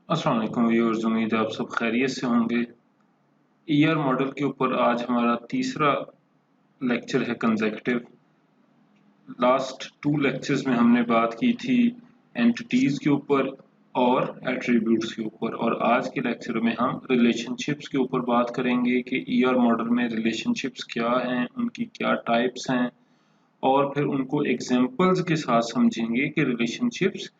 अस्सलाम वालेकुम व्यूअर्स, उम्मीद है आप सब खैरियत से होंगे। ईआर मॉडल के ऊपर आज हमारा तीसरा लेक्चर है कंसेक्यूटिव। लास्ट 2 लेक्चर्स में हमने बात की थी एंटिटीज के ऊपर और एट्रीब्यूट्स के ऊपर, और आज के लेक्चर में हम रिलेशनशिप्स के ऊपर बात करेंगे कि ईआर मॉडल में रिलेशनशिप्स क्या हैं, उनकी क्या टाइप्स हैं, और फिर उनको एग्जांपल्स के साथ समझेंगे कि रिलेशनशिप्स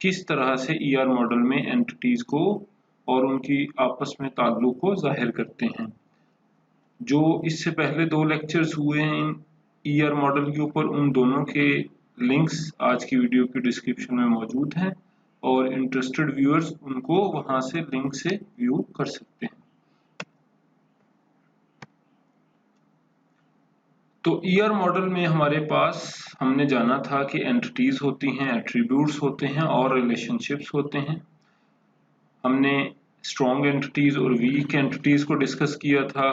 किस तरह से ईआर मॉडल में एंटिटीज को और उनकी आपस में ताल्लुक को जाहिर करते हैं। जो इससे पहले 2 लेक्चर्स हुए हैं इन ईआर मॉडल के ऊपर, उन दोनों के लिंक्स आज की वीडियो की डिस्क्रिप्शन में मौजूद हैं और इंटरेस्टेड व्यूअर्स उनको वहां से लिंक से व्यू कर सकते हैं। तो ईआर मॉडल में हमारे पास हमने जाना था कि एंटिटीज होती हैं, एट्रीब्यूट्स होते हैं और रिलेशनशिप्स होते हैं। हमने स्ट्रॉन्ग एंटिटीज और वीक एंटिटीज को डिस्कस किया था।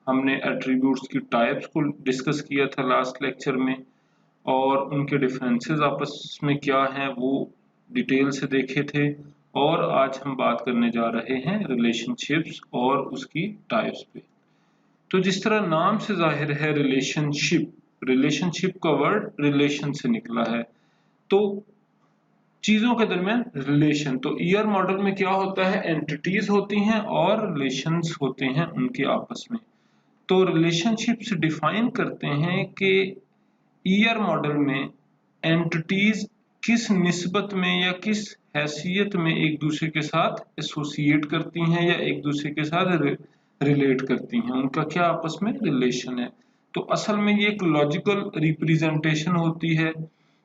हमने एट्रीब्यूट्स की टाइप्स को डिस्कस किया था लास्ट लेक्चर में, और उनके डिफरेंसेस आपस में क्या हैं वो डिटेल से देखे थे। और आज हम बात करने जा रहे हैं रिलेशनशिप्स और उसकी टाइप्स पे। तो जिस तरह नाम से जाहिर है रिलेशनशिप, रिलेशनशिप का वर्ड रिलेशन से निकला है, तो चीजों के दरमियान रिलेशन। तो ईआर मॉडल में क्या होता है, एंटिटीज होती हैं और रिलेशंस होते हैं उनके आपस में। तो रिलेशनशिप्स डिफाइन करते हैं कि ईआर मॉडल में एंटिटीज किस निस्बत में या किस हैसियत में एक दूसरे के साथ एसोसिएट करती हैं या एक दूसरे के साथ रिलेट करती हैं, उनका क्या आपस में रिलेशन है। तो असल में ये एक लॉजिकल रिप्रेजेंटेशन होती है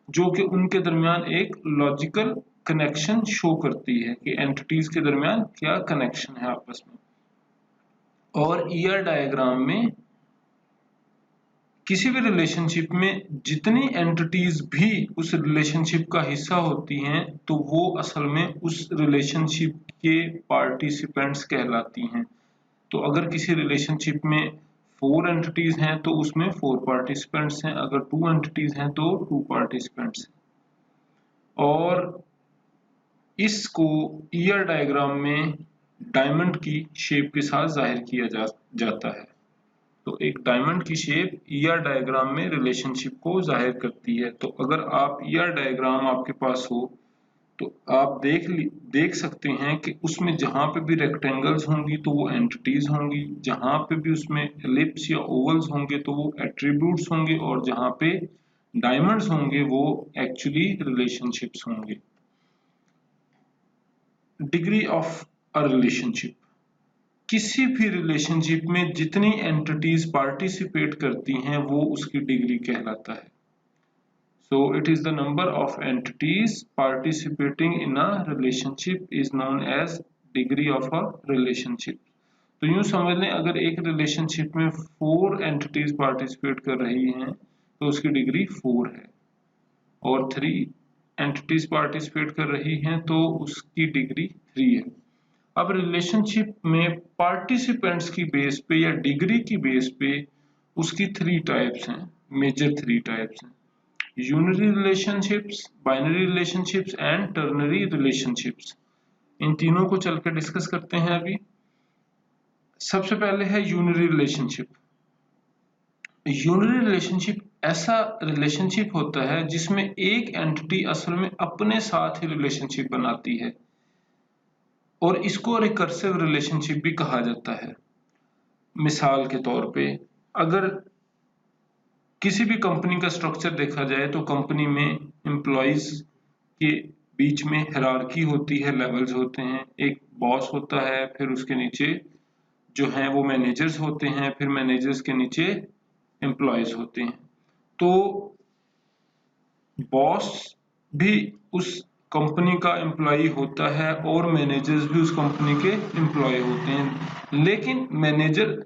जो कि उनके दरमियान एक लॉजिकल कनेक्शन शो करती है कि एंटिटीज के दरमियान क्या कनेक्शन है आपस में। और ईआर डायग्राम में किसी भी रिलेशनशिप में जितनी एंटिटीज भी उस रिलेशनशिप का हिस्सा होती हैं तो वो असल में उस रिलेशनशिप के पार्टिसिपेंट्स कहलाती हैं। तो अगर किसी रिलेशनशिप में 4 एंटिटीज हैं तो उसमें 4 पार्टिसिपेंट्स हैं, अगर 2 एंटिटीज हैं तो 2 पार्टिसिपेंट्स हैं। और इसको ईआर डायग्राम में डायमंड की शेप के साथ जाहिर किया जाता है। तो एक डायमंड की शेप ईआर डायग्राम में रिलेशनशिप को जाहिर करती है। तो अगर आप ईआर डायग्राम आपके पास हो तो आप देख सकते हैं कि उसमें जहां पे भी रेक्टेंगल्स होंगी तो वो एंटिटीज होंगी, जहां पे भी उसमें एलिप्स या ओवल्स होंगे तो वो एट्रीब्यूट्स होंगे, और जहां पे डायमंड्स होंगे वो एक्चुअली रिलेशनशिप्स होंगे। डिग्री ऑफ अ रिलेशनशिप, किसी भी रिलेशनशिप में जितनी एंटिटीज पार्टिसिपेट करती हैं वो उसकी डिग्री कहलाता है। So it is the number of entities participating in a relationship is known as degree of a relationship. तो यूं समझ लें, अगर एक रिलेशनशिप में 4 एंटिटीज पार्टिसिपेट कर रही हैं तो उसकी डिग्री 4 है, और 3 एंटिटीज पार्टिसिपेट कर रही हैं तो उसकी डिग्री 3 है। अब रिलेशनशिप में पार्टिसिपेंट्स की बेस पे या डिग्री की बेस पे उसकी 3 टाइप्स हैं, मेजर 3 टाइप्स हैं। Unary relationships, binary relationships and ternary relationships. इन तीनों को चल के डिस्कस करते हैं अभी। सबसे पहले है यूनरी रिलेशनशिप। यूनरी रिलेशनशिप ऐसा रिलेशनशिप होता है जिसमें एक एंटिटी असल में अपने साथ ही रिलेशनशिप बनाती है, और इसको रिकर्सिव रिलेशनशिप भी कहा जाता है। मिसाल के तौर पे अगर किसी भी कंपनी का स्ट्रक्चर देखा जाए तो कंपनी में एम्प्लॉइज के बीच में हायरार्की होती है, लेवल्स होते हैं। एक बॉस होता है, फिर उसके नीचे जो हैं वो मैनेजर्स होते हैं, फिर मैनेजर्स के नीचे एम्प्लॉइज होते हैं। तो बॉस भी उस कंपनी का एम्प्लॉय होता है और मैनेजर्स भी उस कंपनी के एम्प्लॉय होते हैं, लेकिन मैनेजर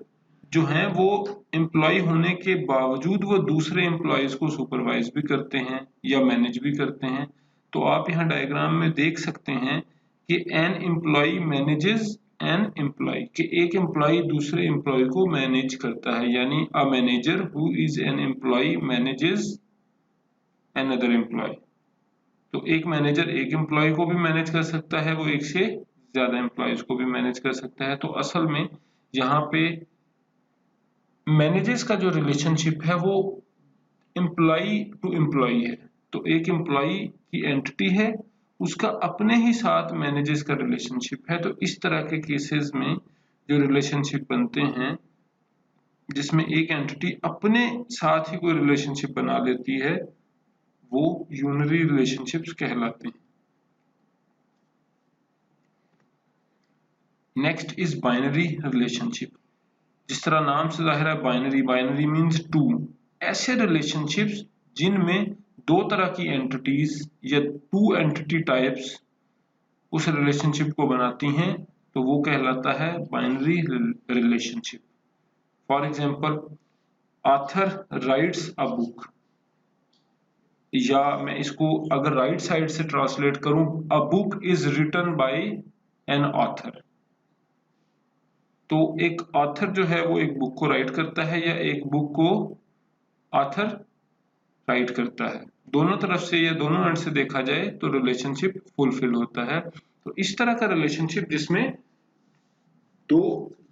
जो हैं वो एम्प्लॉय होने के बावजूद वो दूसरे एम्प्लॉयज को सुपरवाइज भी करते हैं या मैनेज भी करते हैं। तो आप यहाँ डायग्राम में देख सकते हैं कि an employee manages an employee, कि एक एम्प्लॉय दूसरे एम्प्लॉय को मैनेज करता है, यानी a manager who is an employee manages another employee। तो एक मैनेजर एक एम्प्लॉय को भी मैनेज कर सकता है, वो एक से ज्यादा एम्प्लॉयज को भी मैनेज कर सकता है। तो असल में यहाँ पे मैनेजर्स का जो रिलेशनशिप है वो एम्प्लॉय टू एम्प्लॉय है। तो एक एम्प्लॉय की एंटिटी है, उसका अपने ही साथ मैनेजर्स का रिलेशनशिप है। तो इस तरह के केसेस में जो रिलेशनशिप बनते हैं जिसमें एक एंटिटी अपने साथ ही कोई रिलेशनशिप बना लेती है, वो यूनरी रिलेशनशिप्स कहलाते हैं। Next is binary relationship. जिस तरह नाम से जाहिर है, बाइनरी मींस टू। ऐसे रिलेशनशिप्स जिनमें दो तरह की एंटिटीज या टू एंटिटी टाइप्स उस रिलेशनशिप को बनाती हैं, तो वो कहलाता है binary relationship. For example, author writes a book, या मैं इसको अगर राइट साइड से ट्रांसलेट करूं, a book is written by an author. तो एक ऑथर जो है वो एक बुक को राइट करता है या एक बुक को ऑथर राइट करता है। दोनों तरफ से या दोनों एंड से देखा जाए तो रिलेशनशिप फुलफिल होता है। तो इस तरह का रिलेशनशिप जिसमें दो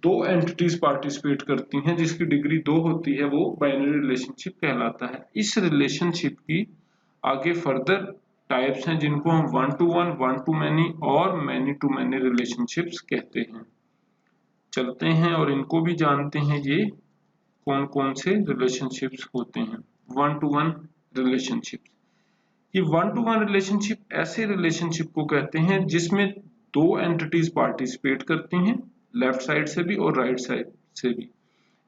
दो एंटिटीज पार्टिसिपेट करती हैं, जिसकी डिग्री 2 होती है, वो बाइनरी रिलेशनशिप कहलाता है। इस रिलेशनशिप की आगे फर्दर टाइप्स हैं जिनको हम वन टू मैनी और मैनी टू मैनी रिलेशनशिप्स कहते हैं। चलते हैं और इनको भी जानते हैं, ये कौन कौन से रिलेशनशिप्स होते हैं। One two one relationship. ये वन टू वन रिलेशनशिप ऐसे रिलेशनशिप को कहते हैं जिसमें दो एंटिटीज पार्टिसिपेट करती हैं, लेफ्ट साइड से भी और राइट साइड से भी।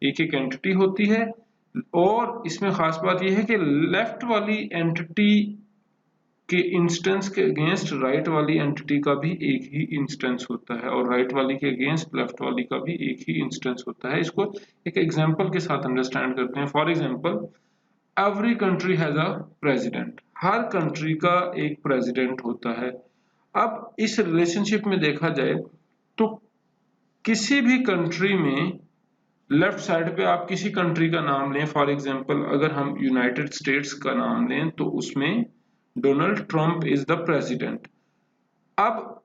एक एक एंटिटी होती है और इसमें खास बात यह है कि लेफ्ट वाली एंटिटी के इंस्टेंस के अगेंस्ट राइट वाली एंटिटी का भी एक ही इंस्टेंस होता है और राइट वाली के अगेंस्ट लेफ्ट वाली का भी एक ही इंस्टेंस होता है। इसको एक एग्जांपल के साथ अंडरस्टैंड करते हैं। For example, every country has a president. Her country का एक प्रेसिडेंट होता है। अब इस रिलेशनशिप में देखा जाए तो किसी भी कंट्री में लेफ्ट साइड पे आप किसी कंट्री का नाम लें, फॉर एग्जांपल अगर हम यूनाइटेड स्टेट्स का नाम लें तो उसमें Donald Trump is the president. अब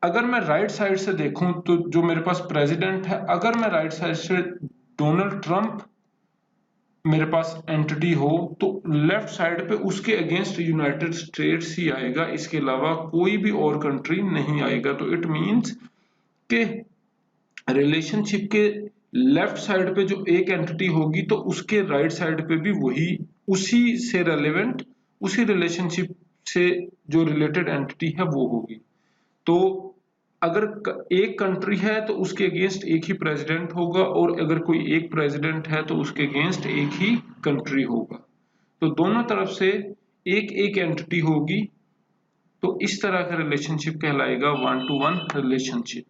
अगर मैं राइट साइड से देखूं तो जो मेरे पास प्रेसिडेंट है, अगर मैं राइट साइड से डोनाल्ड ट्रंप मेरे पास एंटिटी हो तो लेफ्ट साइड पे उसके अगेंस्ट यूनाइटेड स्टेट्स ही आएगा, इसके अलावा कोई भी और कंट्री नहीं आएगा। तो इट मींस कि रिलेशनशिप के लेफ्ट साइड पे जो एक एंटिटी होगी तो उसके राइट साइड पे भी वही उसी से रेलेवेंट, उसी रिलेशनशिप से जो रिलेटेड एंटिटी है वो होगी। तो अगर एक कंट्री है तो उसके अगेंस्ट एक ही प्रेसिडेंट होगा और अगर कोई एक प्रेसिडेंट है तो उसके अगेंस्ट एक ही कंट्री होगा। तो दोनों तरफ से एक एक एंटिटी होगी। तो इस तरह का रिलेशनशिप कहलाएगा one two one relationship.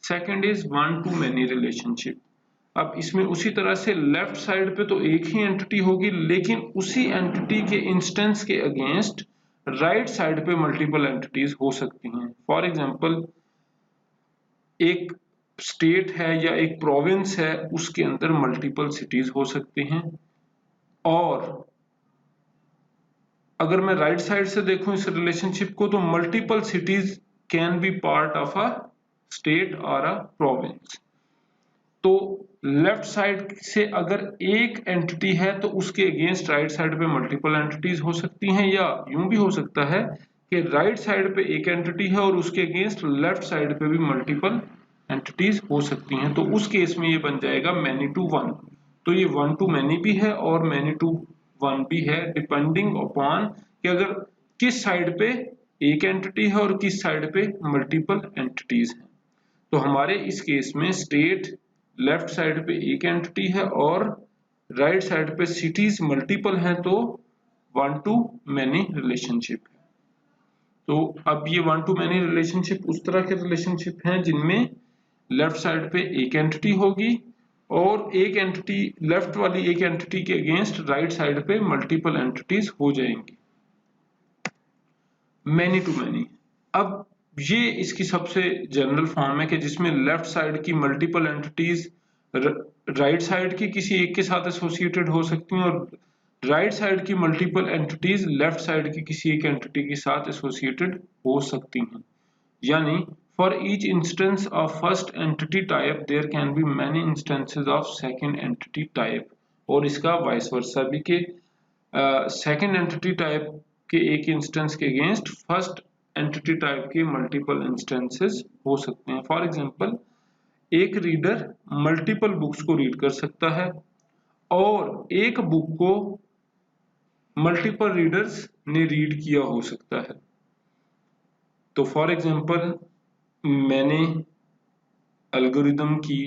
Second is one two many relationship. अब इसमें उसी तरह से लेफ्ट साइड पे तो एक ही एंटिटी होगी, लेकिन उसी एंटिटी के इंस्टेंस के अगेंस्ट राइट साइड पे मल्टीपल एंटिटीज हो सकती हैं। फॉर एग्जांपल, एक स्टेट है या एक प्रोविंस है, उसके अंदर मल्टीपल सिटीज हो सकती हैं। और अगर मैं राइट साइड से देखूं इस रिलेशनशिप को तो multiple cities can be part of a state और अ प्रोविंस। तो लेफ्ट साइड से अगर एक एंटिटी है तो उसके अगेंस्ट राइट साइड पे मल्टीपल एंटिटीज हो सकती हैं, या यूं भी हो सकता है कि राइट साइड पे एक एंटिटी है और उसके अगेंस्ट लेफ्ट साइड पे भी मल्टीपल एंटिटीज हो सकती हैं। तो उस केस में ये बन जाएगा मैनी टू वन। तो ये वन टू मैनी भी है और मैनी टू वन भी है, डिपेंडिंग अपॉन कि अगर किस साइड पे एक एंटिटी है और किस साइड पे मल्टीपल एंटिटीज हैं। तो हमारे इस केस में स्टेट लेफ्ट साइड पे एक एंटिटी है और राइट साइड पे सिटीज मल्टीपल हैं, तो वन टू मैनी रिलेशनशिप है। तो अब ये वन टू मैनी रिलेशनशिप उस तरह के रिलेशनशिप हैं जिनमें लेफ्ट साइड पे एक एंटिटी होगी और एक एंटिटी लेफ्ट वाली एक एंटिटी के अगेंस्ट राइट साइड पे मल्टीपल एंटिटीज हो जाएंगी। मैनी टू मैनी, अब ये इसकी सबसे जनरल फॉर्म है कि जिसमें लेफ्ट साइड की मल्टीपल एंटिटीज राइट साइड की किसी एक के साथ एसोसिएटेड हो सकती हैं और राइट साइड की मल्टीपल एंटिटीज लेफ्ट साइड की किसी एक एंटिटी के साथ एसोसिएटेड हो सकती हैं। यानी For each instance of first entity type there can be many instances of second entity type, और इसका वाइस वर्सा भी के सेकेंड एंटिटी टाइप के एक इंस्टेंस के अगेंस्ट फर्स्ट एंटिटी टाइप के मल्टीपल इंस्टेंसेस हो सकते हैं। फॉर एग्जांपल एक रीडर मल्टीपल बुक्स को रीड कर सकता है और एक बुक को मल्टीपल रीडर्स ने रीड किया हो सकता है। तो फॉर एग्जांपल मैंने एल्गोरिदम की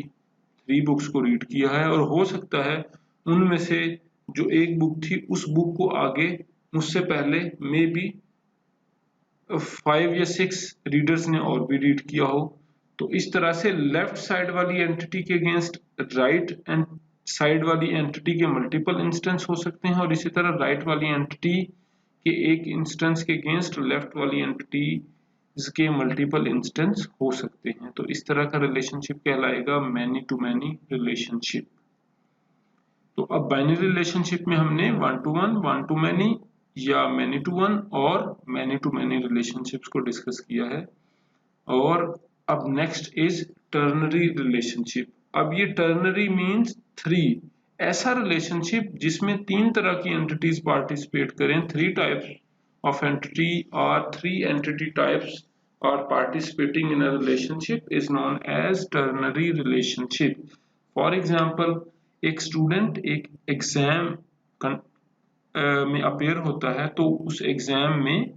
3 बुक्स को रीड किया है और हो सकता है उनमें से जो एक बुक थी उस बुक को आगे मुझसे पहले मे बी 5 या 6 रीडर्स ने और भी रीड किया हो। तो इस तरह से लेफ्ट साइड वाली एंटिटी के अगेंस्ट राइट एंड साइड वाली एंटिटी के मल्टीपल इंस्टेंस हो सकते हैं, और इसी तरह राइट वाली एंटिटी के एक इंस्टेंस के अगेंस्ट लेफ्ट वाली एंटिटी इसके मल्टीपल इंस्टेंस हो सकते हैं। तो इस तरह का रिलेशनशिप कहलाएगा मैनी टू मैनी रिलेशनशिप। तो अब बाइनरी रिलेशनशिप में हमने 1 to 1, 1 to many या मैनी टू 1 और मैनी टू मैनी रिलेशनशिप्स को डिस्कस किया है। और अब नेक्स्ट इज टर्नरी रिलेशनशिप। अब ये टर्नरी मींस 3, ऐसा रिलेशनशिप जिसमें 3 तरह की एंटिटीज पार्टिसिपेट करें। 3 types of entity or 3 entity types are participating in a relationship is known as ternary relationship. For example, एक स्टूडेंट एक एग्जाम में अपेयर होता है, तो उस एग्जाम में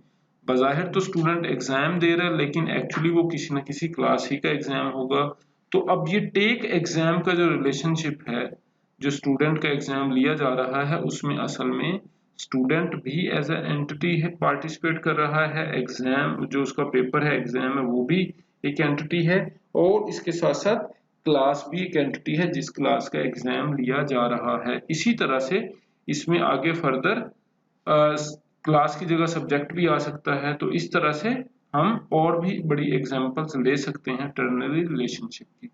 बज़ाहिर तो स्टूडेंट एग्जाम दे रहा है लेकिन एक्चुअली वो किसी न किसी क्लास ही का एग्जाम होगा। तो अब ये टेक एग्जाम का जो रिलेशनशिप है, जो स्टूडेंट का एग्जाम लिया जा रहा है, उसमें असल में स्टूडेंट भी एज ए एंटिटी है पार्टिसिपेट कर रहा है। एग्जाम जो उसका पेपर है एग्जाम है वो भी एक एंटिटी है, और इसके साथ साथ क्लास भी एक एंटिटी है जिस क्लास का एग्जाम लिया जा रहा है। इसी तरह से इसमें आगे फर्दर क्लास की जगह सब्जेक्ट भी आ सकता है। तो इस तरह से हम और भी बड़ी एग्जांपल्स ले सकते हैं टर्नरी रिलेशनशिप की।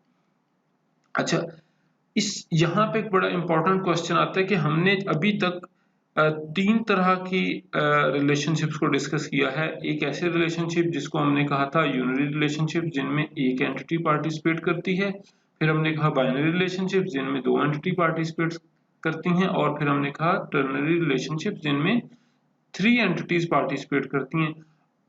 अच्छा, इस यहाँ पे एक बड़ा इंपॉर्टेंट क्वेश्चन आता है कि हमने अभी तक 3 तरह की रिलेशनशिप्स को डिस्कस किया है। एक ऐसे रिलेशनशिप जिसको हमने कहा था यूनरी रिलेशनशिप जिनमें एक एंटिटी पार्टिसिपेट करती है, फिर हमने कहा बाइनरी रिलेशनशिप जिनमें 2 एंटिटी पार्टिसिपेट करती हैं, और फिर हमने कहा टर्नरी रिलेशनशिप जिनमें 3 एंटिटीज पार्टिसिपेट करती हैं।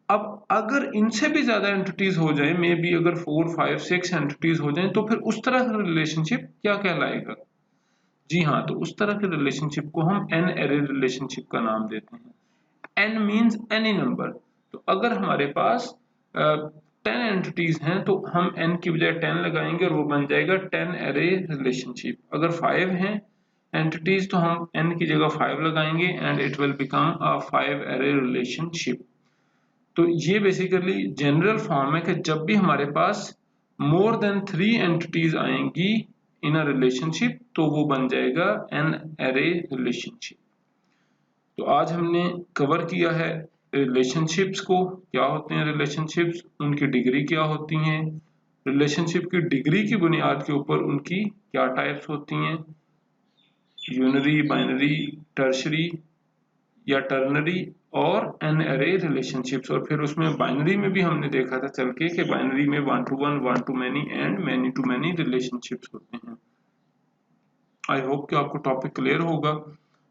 अब अगर इनसे भी ज्यादा एंटिटीज हो जाए, मे बी अगर 4, 5, 6 एंटिटीज हो जाए, तो फिर उस तरह का रिलेशनशिप क्या कहलाएगा? जी हाँ, तो उस तरह के रिलेशनशिप को हम एन एरे रिलेशनशिप का नाम देते हैं। N means any number. तो अगर हमारे पास 10 एंटिटीज हैं तो हम n की बजाय 10 लगाएंगे और वो बन जाएगा 10 एरे रिलेशनशिप। अगर 5 हैं एंटिटीज तो हम n की जगह 5 लगाएंगे and it will become a 5 array relationship. तो ये बेसिकली जनरल फॉर्म है कि जब भी हमारे पास मोर देन 3 एंटिटीज आएंगी इन अ रिलेशनशिप तो वो बन जाएगा एन एरे रिलेशनशिप। तो आज हमने कवर किया है रिलेशनशिप्स को, क्या होते हैं रिलेशनशिप्स, उनकी डिग्री क्या होती हैं, रिलेशनशिप की डिग्री की बुनियाद के ऊपर उनकी क्या टाइप्स होती हैं, यूनरी, बाइनरी, टर्शरी या टर्नरी और एन एरे रिलेशनशिप्स। और फिर उसमें बाइनरी में भी हमने देखा था चल के कि बाइनरी में 1 to 1, 1 to many and many to many relationships होते हैं। आई होप कि आपको टॉपिक क्लियर होगा,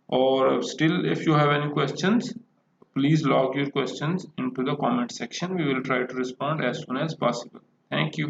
और still if you have any questions please log your questions into the comment section. We will try to respond as soon as possible. Thank you.